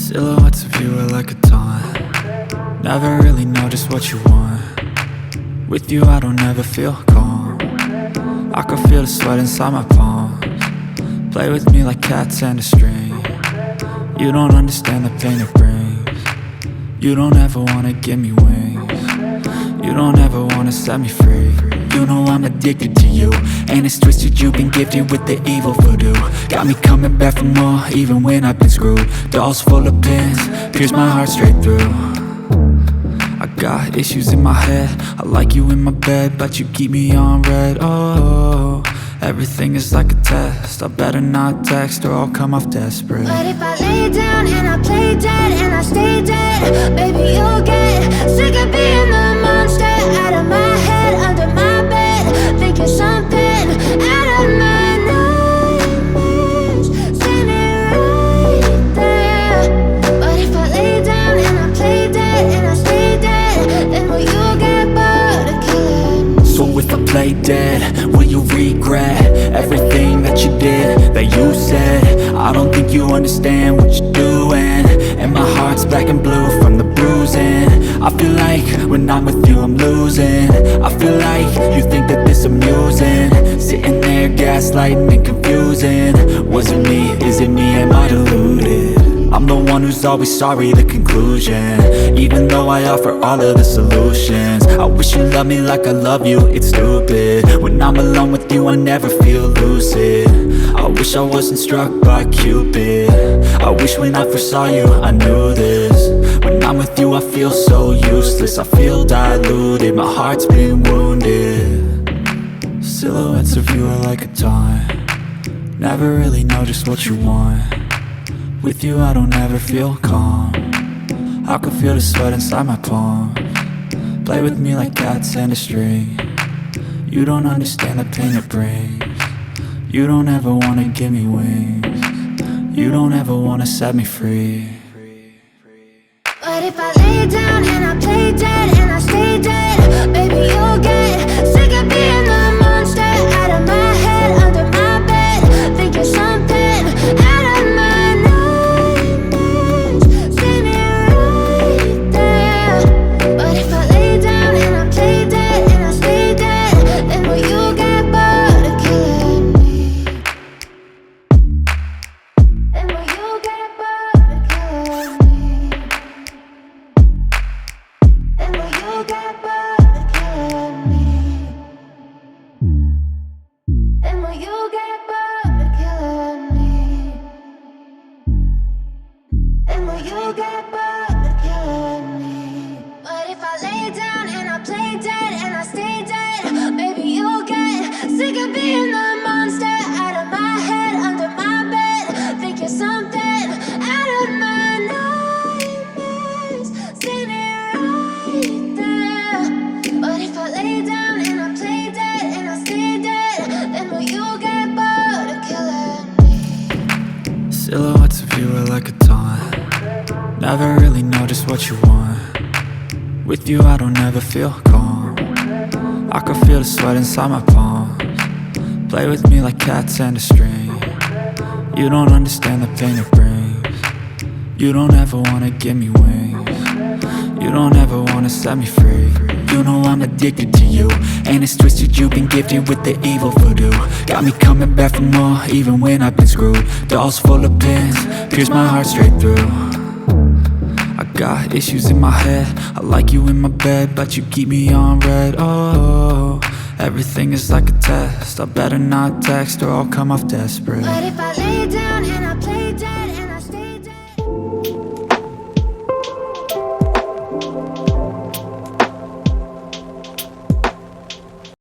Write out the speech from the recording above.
Silhouettes of you are like a taunt. Never really know just what you want. With you I don't ever feel calm. I can feel the sweat inside my palms. Play with me like cats and a string. You don't understand the pain it brings. You don't ever wanna give me wings. You don't ever wanna set me free. You know I'm addicted to you, and it's twisted, you've been gifted with the evil voodoo. Got me coming back for more, even when I've been screwed. Dolls full of pins, pierce my heart straight through. I got issues in my head, I like you in my bed, but you keep me on red. Oh, everything is like a test, I better not text or I'll come off desperate. But if I lay down and I play dead and I stay dead, baby you'll get sick of being the monster out of my head, under my bed, thinking something out of my nightmares, standing right there. But if I lay down and I play dead and I stay dead, then will you get bored of killing? So if I play dead, will you regret everything that you did, that you said? I don't think you understand what you're doing, and my heart's black and blue from the bruising. I feel like when I'm with you I'm losing. I feel like you think that this amusing, sitting there gaslighting and confusing. Was it me? Is it me? Am I deluded? I'm the one who's always sorry, the conclusion, even though I offer all of the solutions. I wish you loved me like I love you, it's stupid. When I'm alone with you I never feel lucid. I wish I wasn't struck by Cupid. I wish when I first saw you I knew this. When I'm with you I feel so useless, I feel diluted, my heart's been wounded. Silhouettes of you are like a taunt. Never really know just what you want. With you I don't ever feel calm. I can feel the sweat inside my palms. Play with me like cats and a string. You don't understand the pain it brings. You don't ever wanna give me wings. You don't ever wanna set me free. But if I lay down and I play dead and I stay dead, baby you'll get sick of being the monster out of my head, under my bed, thinking something out of my nightmares, standing right there. But if I lay down and I play dead and I stay dead, then will you get bored of killing me? Then will you get bored of killing me? Then will you get bored of killing me? Then will you get bored of killing me? Then will you get bored of killing me? But if I lay down and I play dead and I stay dead, baby you'll get sick of being the monster out of my head, under my bed, thinking something out of my nightmares, standing right there. But if I lay down and I play dead and I stay dead, then will you get bored of killing me? Silhouettes of you are like a taunt. Never really know just what you want. With you I don't ever feel calm. I can feel the sweat inside my palms. Play with me like cats and a string. You don't understand the pain it brings. You don't ever wanna give me wings. You don't ever wanna set me free. You know I'm addicted to you, and it's twisted, you've been gifted with the evil voodoo. Got me coming back for more, even when I've been screwed. Dolls full of pins, pierce my heart straight through. I got issues in my head, I like you in my bed, but you keep me on red. Oh, everything is like a test, I better not text or I'll come off desperate. But if I lay down and I play